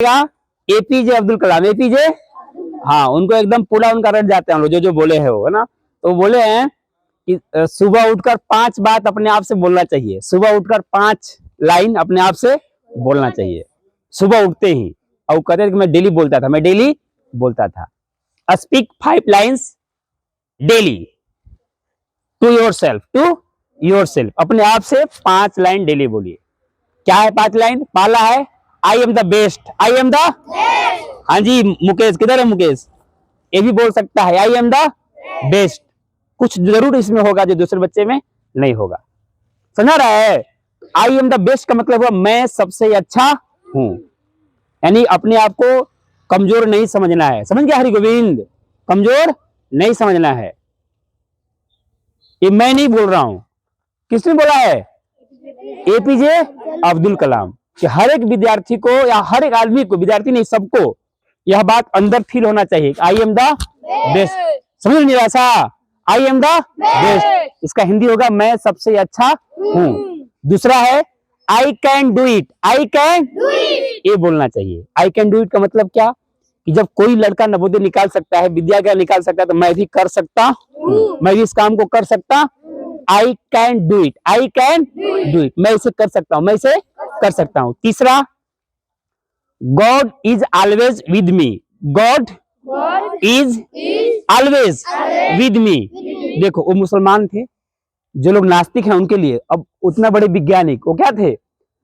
APJ Abdul कलाम, APJ, हाँ उनको एकदम पूरा उनका रट जाते हैं हम लोग जो बोले हैं वो, है ना। तो बोले हैं कि सुबह उठकर 5 बात अपने आप से बोलना चाहिए, सुबह उठकर 5 लाइन अपने आप से बोलना चाहिए सुबह उठते ही। और वो कहते थे कि मैं डेली बोलता था, मैं डेली बोलता था। Speak 5 lines daily to yourself, अपने आप से 5 लाइन डेली बोलिए। क्या है 5 लाइन? पहला है I am the best, I am the, हाँ जी मुकेश, किधर है मुकेश? ये भी बोल सकता है आई एम द बेस्ट। कुछ जरूर इसमें होगा जो दूसरे बच्चे में नहीं होगा, समझ रहा है? आई एम द बेस्ट का मतलब हुआ मैं सबसे अच्छा हूं, यानी अपने आप को कमजोर नहीं समझना है। समझ गया हरि गोविंद? कमजोर नहीं समझना है। ये मैं नहीं बोल रहा हूं, किसने बोला है? एपीजे अब्दुल कलाम। कि हर एक विद्यार्थी को या हर एक आदमी को, विद्यार्थी नहीं सबको यह बात अंदर फील होना चाहिए, आई एम द बेस्ट। समझ नहीं रहा सा? आई एम द बेस्ट, इसका हिंदी होगा मैं सबसे अच्छा हूं। दूसरा है I can do it, I can ये बोलना चाहिए। आई कैन डू इट का मतलब क्या? कि जब कोई लड़का नवोदय निकाल सकता है, विद्या का निकाल सकता है, तो मैं भी कर सकता हूं, मैं भी इस काम को कर सकता। I can do it, I can do it, मैं इसे कर सकता हूं, मैं इसे कर सकता हूं। तीसरा, God is always with me, God is always with me. देखो वो मुसलमान थे, जो लोग नास्तिक हैं उनके लिए, अब उतना बड़े वैज्ञानिक वो क्या थे,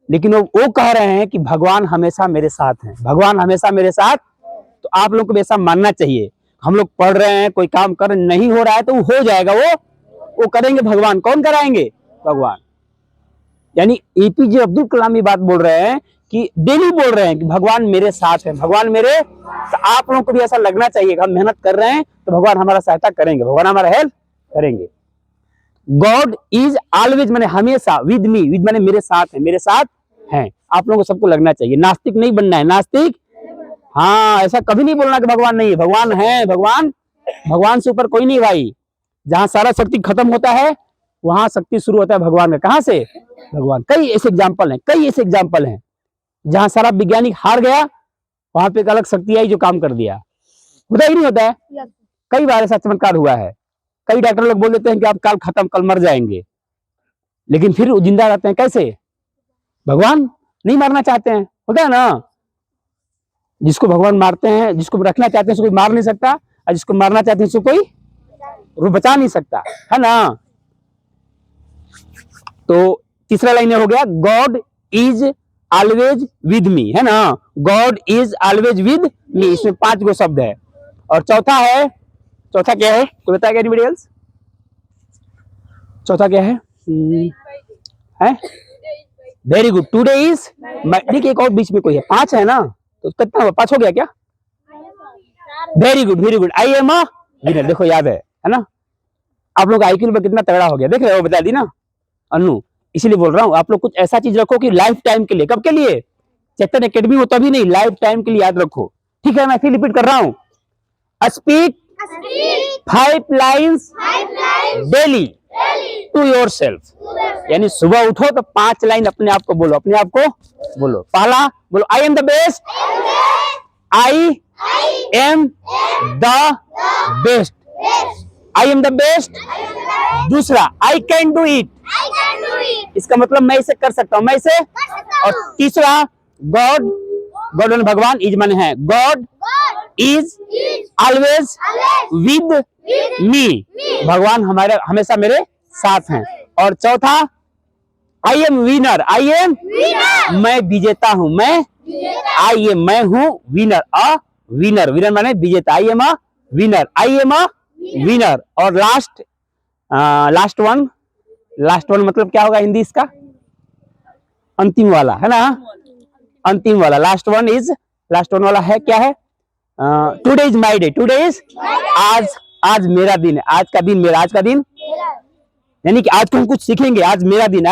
लेकिन वो कह रहे हैं कि भगवान हमेशा मेरे साथ हैं, भगवान हमेशा मेरे साथ। तो आप लोग को ऐसा मानना चाहिए। हम लोग पढ़ रहे हैं, कोई काम कर नहीं हो रहा है तो वो हो जाएगा, वो करेंगे भगवान, कौन कराएंगे? भगवान। यानी एपीजे अब्दुल कलाम ये बात बोल रहे हैं कि डेली बोल रहे हैं कि भगवान मेरे साथ है, भगवान मेरे। तो आप लोगों को भी ऐसा लगना चाहिए कि हम मेहनत कर रहे हैं तो भगवान हमारा सहायता करेंगे, भगवान हमारा हेल्प करेंगे। गॉड इज ऑलवेज माने हमेशा, विद मी, विद माने मेरे साथ है, मेरे साथ हैं। आप लोगों को सबको लगना चाहिए, नास्तिक नहीं बनना है, नास्तिक हाँ ऐसा कभी नहीं बोलना कि भगवान नहीं है, भगवान है। भगवान से ऊपर कोई नहीं भाई। जहां सारा शक्ति खत्म होता है वहां शक्ति शुरू होता है भगवान का। कहां से? भगवान। कई ऐसे एग्जाम्पल हैं जहां सारा वैज्ञानिक हार गया, वहां पे एक अलग शक्ति आई जो काम कर दिया। होता ही नहीं होता है? कई बार ऐसा चमत्कार हुआ है। कई डॉक्टर लोग बोल देते हैं कि आप कल खत्म, कल मर जाएंगे, लेकिन फिर वो जिंदा रहते हैं। कैसे? भगवान नहीं मारना चाहते हैं, होता है ना। जिसको भगवान मारते हैं, जिसको रखना चाहते हैं उसको कोई मार नहीं सकता, और जिसको मारना चाहते हैं उसको कोई बचा नहीं सकता, है ना। तो तीसरा लाइन हो गया God is always with me, है ना। God is always with me, इसमें 5 गो शब्द है। और चौथा क्या है? कोई बताएगा एनीबॉडी एल्स? चौथा क्या है? वेरी गुड, टुडे इज, देखिए एक और बीच में कोई है, 5 है ना, तो कितना हुआ? 5 हो गया क्या? Very good, I am a winner. देखो याद है ना। आप लोग आईक्यू में कितना तगड़ा हो गया, देख रहे हो, बता दी ना अनु। इसीलिए बोल रहा हूँ आप लोग कुछ ऐसा चीज रखो कि लाइफ टाइम के लिए। कब के लिए? चेतन एकेडमी हो तभी नहीं, लाइफ टाइम के लिए याद रखो, ठीक है। मैं फिर रिपीट कर रहा हूँ, speak 5 lines daily to yourself, यानी सुबह उठो तो 5 लाइन अपने आप को बोलो, अपने आप को बोलो। पहला बोलो I am the best, I am the best, I am the best. दूसरा आई कैन डू इट, इसका मतलब मैं इसे कर सकता हूं, मैं इसे। और तीसरा गॉड माने भगवान, इज माने है, God is always with me, भगवान हमारे हमेशा मेरे साथ हैं। और चौथा I am winner, I am मैं विजेता हूं, मैं हूं विनर, विनर माने विजेता, I am a winner, I am a winner. और लास्ट वन मतलब क्या होगा हिंदी इसका? अंतिम वाला, है ना, अंतिम वाला। लास्ट वन वाला है क्या है? Today is my day, today is आज मेरा दिन है, आज का दिन मेरा, आज का दिन यानी कि आज को हम कुछ सीखेंगे, आज मेरा दिन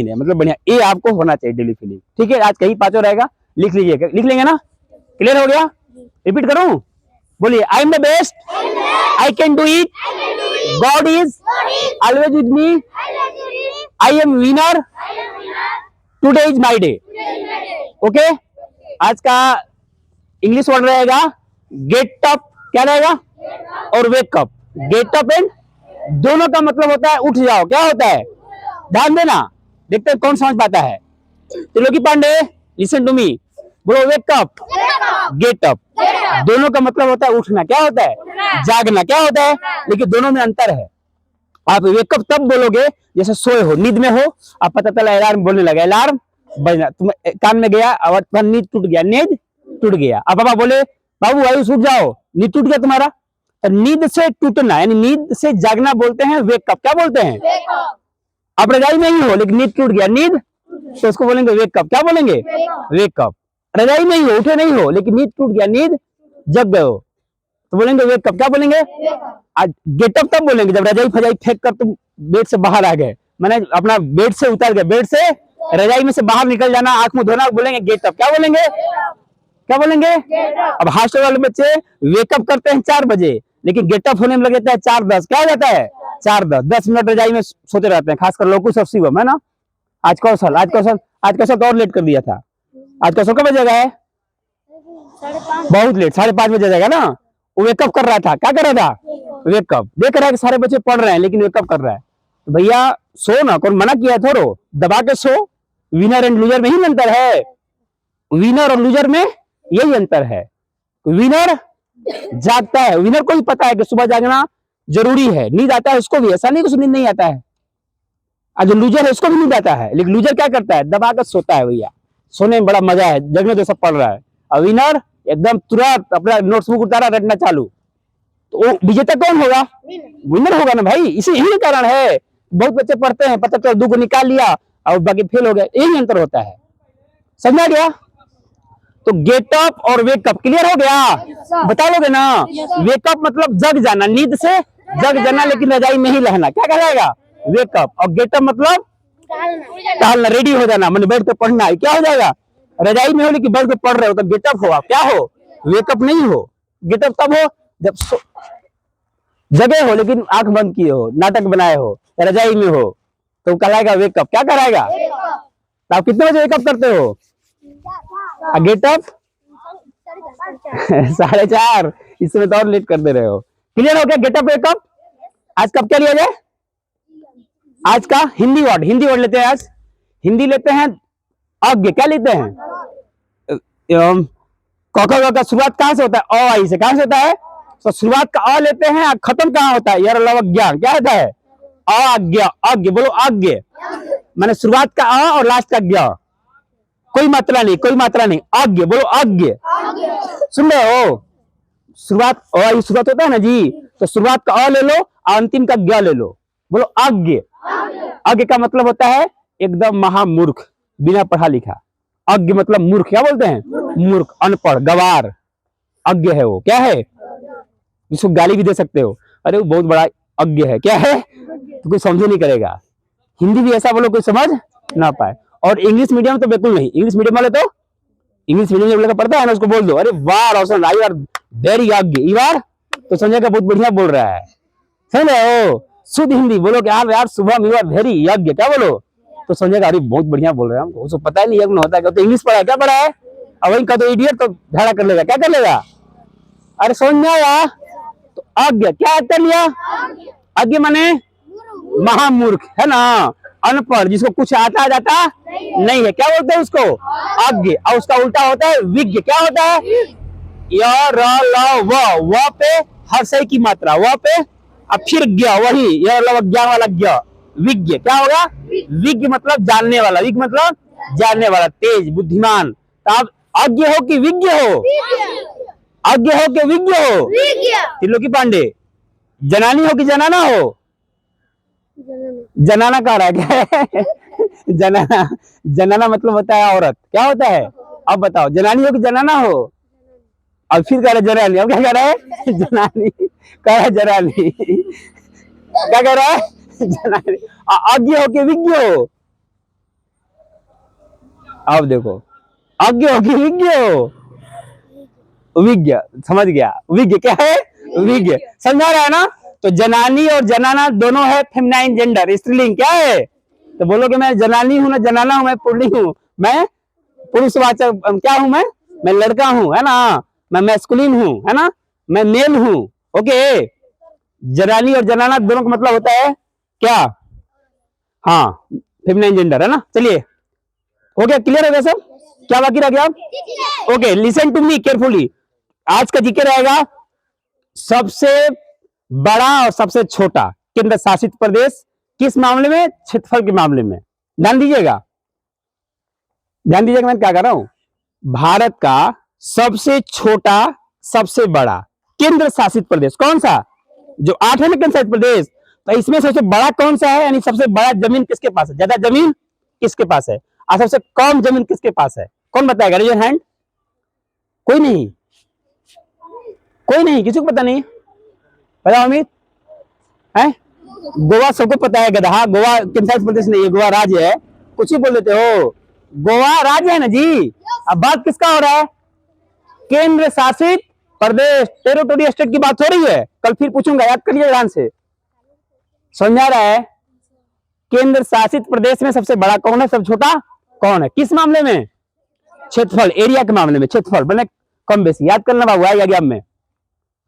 है, मतलब बढ़िया। ये आपको होना चाहिए डेली फीलिंग, ठीक है। आज कहीं 5 रहेगा, लिख लीजिएगा, लिख लेंगे ना। क्लियर हो गया? रिपीट करूं? बोलिए I am the best, I can do it, God is always with me, I am winner, today is my day. Okay, आज का इंग्लिश वर्ड रहेगा गेट अप, क्या रहेगा, और wake up. Get up and दोनों का मतलब होता है उठ जाओ, क्या होता है, ध्यान देना, देखते हैं कौन समझ पाता है। त्रिलोकी पांडे लिसन टू मी, बोलो वेक अप, गेट अप, दोनों का मतलब होता है उठना, क्या होता है, जागना, क्या होता है, लेकिन दोनों में अंतर है। आप वेकअप तब बोलोगे जैसे सोए हो, नींद में हो, आप पता चला अलार्म बोलने लगा, अलार्म बजना, तुम कान में गया और तुम्हारा नींद टूट गया, नींद टूट गया। अब पापा बोले बाबू आयुष उठ जाओ, नींद टूट गया तुम्हारा, तो नींद से टूटना यानी नींद से जागना बोलते हैं वेकअप, क्या बोलते हैं। आप रजाई में ही हो लेकिन नींद टूट गया, नींद, तो उसको बोलेंगे वेकअप, क्या बोलेंगे, वेकअप। रजाई में ही हो, उठे नहीं हो लेकिन नींद टूट गया, नींद जग गए हो, तो बोलेंगे वेकअप, क्या बोलेंगे। आज गेटअप तब बोलेंगे जब रजाई फजाई फेंक कर तुम बेड से बाहर आ गए, मैंने अपना बेड से उतर गए, बेड से रजाई में से बाहर निकल जाना, आंख मुंह धोना, बोलेंगे गेटअप, क्या बोलेंगे, क्या बोलेंगे। अब हॉस्टल वाले बच्चे वेकअप करते हैं 4 बजे लेकिन गेटअप होने में लग जाता है 4:10, क्या हो जाता है 4:10, 10 मिनट रजाई में सोते रहते हैं, खासकर लोकुस और शिवम, है ना। आज कौशल तो और लेट कर दिया था, आज कौशल कब बजेगा है, बहुत लेट, 5:30 बजे जाएगा ना। वो वेकअप कर रहा था, क्या कर रहा था, वेकअप, देख रहा है कि सारे बच्चे पढ़ रहे हैं लेकिन वेकअप कर रहा है, तो भैया सो ना, कौन मना किया, थोड़ो दबा के सो। विनर एंड लूजर में ही अंतर है, विनर और लूजर में यही अंतर है। विनर जागता है, विनर को भी पता है कि सुबह जागना जरूरी है, नींद आता है उसको भी, ऐसा नहीं कुछ नींद नहीं आता है, जो लूजर है उसको भी नींद आता है, लेकिन लूजर क्या करता है, दबा कर सोता है, भैया सोने में बड़ा मजा है, जगने तो सब पढ़ रहा है, और विनर एकदम तुरंत अपना नोटबुक उतारा, रटना चालू, तो वो विजेता कौन होगा, विनर होगा ना भाई। इसी यही कारण है, बहुत बच्चे पढ़ते हैं, पता चला 2 को निकाल लिया और बाकी फेल हो गए, यही अंतर होता है, समझ आ गया। तो गेटअप और वेकअप क्लियर हो गया, बता लोगे ना। वेकअप मतलब जग जाना, नींद से जग जाना लेकिन रजाई में ही रहना, क्या कहलाएगा, वेकअप। और गेटअप मतलब टहलना, रेडी हो जाना, मैंने बैठ के पढ़ना है, क्या हो जाएगा, रजाई में हो लेकिन बैठ के पढ़ रहे हो तो गेटअप हो, आप क्या हो, वेकअप नहीं हो। गेटअप तब हो जब जगह हो लेकिन आंख बंद किए हो, नाटक बनाए हो, रजाई में हो, तो कहलाएगा वेकअप, क्या कहलाएगा। तो आप कितने बजे वेकअप करते हो, गेटअप 4:30, इसमें तो और लेट कर दे रहे हो। क्लियर हो गया गेटअप वेकअप। आज कब क्या लिया जाए, आज का हिंदी वर्ड लेते हैं, आज हिंदी लेते हैं अज्ञ, क्या लेते हैं, का शुरुआत कहां से होता है, अ आई से, कहां से होता है, तो शुरुआत का अ लेते हैं, खत्म कहां होता है, यार ज्ञान, क्या होता है, अज्ञ, अज्ञ बोलो, अज्ञ मैंने शुरुआत का अ और लास्ट का ज्ञ, कोई मात्रा नहीं, कोई मात्रा नहीं, अज्ञ बोलो, अज्ञ, सुन रहे हो, शुरुआत शुरुआत होता है ना जी, तो शुरुआत का अ ले लो और अंतिम का ज्ञ ले लो, बोलो अज्ञ। अज्ञ का मतलब होता है एकदम महामूर्ख, बिना पढ़ा लिखा, अज्ञ मतलब मूर्ख, क्या बोलते हैं, मूर्ख, अनपढ़, गवार, अज्ञ है वो, क्या है, इसको गाली भी दे सकते हो, अरे वो बहुत बड़ा अज्ञ है, क्या है, तो कोई समझे नहीं करेगा। हिंदी भी ऐसा बोलो कोई समझ ना पाए, और इंग्लिश मीडियम तो बिल्कुल नहीं, इंग्लिश मीडियम वाले तो, इंग्लिश मीडियम जब लड़का पढ़ता है ना उसको बोल दो, अरे वाह रोशन आई आर वेरी अज्ञ, यू आर, तो समझेगा बहुत बढ़िया बोल रहा है, समझ रहे हो। शुद्ध हिंदी बोलो कि यार शुभम यू आर वेरी यज्ञ, क्या बोलो, तो समझेगा अरे बहुत बढ़िया बोल रहे हैं, हमको उसको पता ही नहीं यज्ञ होता है, तो इंग्लिश पढ़ा है, क्या पढ़ा है, अब वही का तो इडियट, तो झगड़ा कर लेगा, क्या कर लेगा, अरे समझ में आया। तो अज्ञ क्या उत्तर लिया, अज्ञ माने महामूर्ख, है ना, अनपढ़, जिसको कुछ आता जाता नहीं है, क्या बोलते हैं उसको, अज्ञ। और उसका उल्टा होता है विज्ञ, क्या होता है, य र ल व पे हर सही की मात्रा, व पे अब फिर ज्ञ, वही य ल ज्ञान वाला ज्ञ, विज्ञ, क्या होगा, विज्ञ मतलब जानने वाला, विज्ञ मतलब जानने वाला, तेज, बुद्धिमान। तो आप अज्ञ हो कि विज्ञ हो, अज्ञ हो कि विज्ञ हो, त्रिलोकी पांडे, जनानी हो कि जनाना हो, जनाना कह रहा है क्या जनाना, जनाना मतलब होता है औरत, क्या होता है, अब बताओ जनानी हो कि जनाना हो, अब फिर कह रहा है जनानी, अब क्या कह रहा है जनानी, कह रहा है जनानी क्या कह रहा है जनानी, अज्ञ हो कि विज्ञ हो, अब देखो अज्ञ हो कि विज्ञ हो, विज्ञ, समझ गया, विज्ञ क्या है, विज्ञ, समझा रहा है ना। तो जनानी और जनाना दोनों है फेमिनाइन जेंडर, स्त्रीलिंग, क्या है, तो बोलोगे मैं जनानी हूं ना जनाना हूं, मैं पुल्लिंग हूं, मैं पुरुषवाचक क्या हूं, मैं मैं लड़का हूं, है ना, मैं मैस्कुलिन हूं, है ना, मैं मेल हूं। ओके, जनानी और जनाना दोनों का मतलब होता है क्या? हाँ, फेमिनाइन जेंडर, है ना। चलिए, हो गया, क्लियर हो गया सब? क्या बाकी रह गया? Okay, listen to me carefully. आज का जिक्र रहेगा सबसे बड़ा और सबसे छोटा केंद्र शासित प्रदेश किस मामले में? क्षेत्रफल के मामले में। ध्यान दीजिएगा, ध्यान दीजिएगा, मैं क्या कर रहा हूं। भारत का सबसे छोटा सबसे बड़ा केंद्र शासित प्रदेश कौन सा? जो 8 है ना केंद्र शासित प्रदेश, तो इसमें सबसे बड़ा कौन सा है? यानी सबसे बड़ा जमीन किसके पास है? ज्यादा जमीन किसके पास है? और सबसे कम जमीन किसके पास है? कौन बताएगा? Raise your hand. कोई नहीं, कोई नहीं, किसी को पता नहीं? पता अमित है? गोवा सबको पता है गधा। गोवा केंद्र शासित प्रदेश नहीं है, गोवा राज्य है। कुछ ही बोल देते हो, गोवा राज्य है ना जी। अब बात किसका हो रहा है? केंद्र शासित प्रदेश, टेरिटोरी स्टेट की बात हो रही है। कल फिर पूछूंगा, याद करिए ध्यान से। समझा रहा है? केंद्र शासित प्रदेश में सबसे बड़ा कौन है, सबसे छोटा कौन है? किस मामले में? क्षेत्रफल, एरिया के मामले में। क्षेत्रफल बने कम बेसी याद करना बाबू, आएगा एग्जाम में।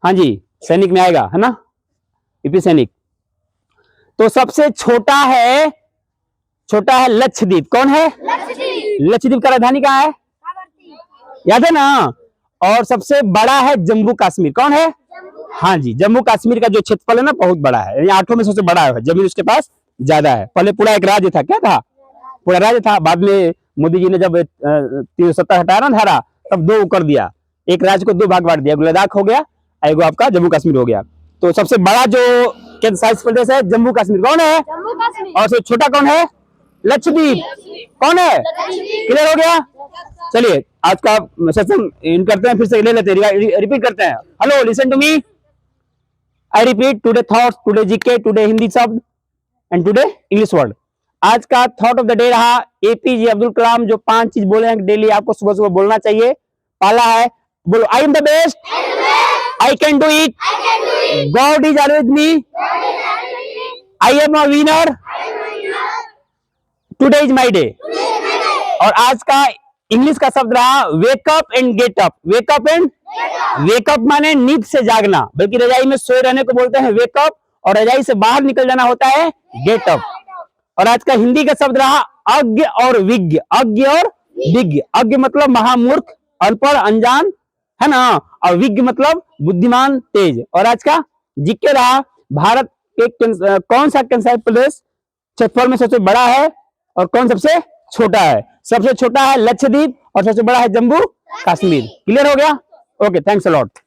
हाँ जी, सैनिक में आएगा, है ना, यूपी सैनिक। तो सबसे छोटा है, छोटा है लक्षद्वीप। कौन है? लक्षद्वीप का राजधानी कहाँ है? याद है ना। और सबसे बड़ा है जम्मू कश्मीर। कौन है? हाँ जी, जम्मू कश्मीर का जो क्षेत्रफल है ना बहुत बड़ा है, 8 में सबसे बड़ा है, जमीन उसके पास ज्यादा है। पहले पूरा एक राज्य था, क्या था? पूरा राज्य था। बाद में मोदी जी ने जब 370 हटाया ना धारा, तब 2 कर दिया, एक राज्य को 2 भाग बांट दिया, लद्दाख हो गया, एगो आपका जम्मू कश्मीर हो गया। तो सबसे बड़ा जो केंद्र शासित प्रदेश है जम्मू कश्मीर। कौन है? और सबसे छोटा कौन है? लक्षद्वीप। कौन है? क्लियर हो गया? चलिए, आज का सेशन इन करते हैं, फिर से ले लेते हैं, रिपीट करते हैं। Hello, listen to me, I repeat today thoughts, today GK, today Hindi शब्द एंड टुडे इंग्लिश वर्ड। आज का थॉट ऑफ द डे रहा एपीजे अब्दुल कलाम, जो 5 चीज बोले हैं डेली आपको सुबह सुबह बोलना चाहिए। पहला है, बोलो, I am the best, I can do it, God is always me, I am a winner, today is my day. और आज का इंग्लिश का शब्द रहा wake up and get up. Wake up and, wake up माने नींद से जागना, बल्कि रजाई में सोए रहने को बोलते हैं वेक अप, और रजाई से बाहर निकल जाना होता है गेट अप। और आज का हिंदी का शब्द रहा अज्ञ और विज्ञ। अज्ञ और विज्ञ, अज्ञ मतलब महामूर्ख, अनपढ़, अनजान, है ना, और विज्ञ मतलब बुद्धिमान, तेज। और आज का जीके रहा भारत के कौन सा केंद्र शासित प्रदेश क्षेत्रफल में सबसे बड़ा है और कौन सबसे छोटा है? सबसे छोटा है लक्षद्वीप और सबसे बड़ा है जम्मू कश्मीर। क्लियर हो गया? Okay, thanks a lot.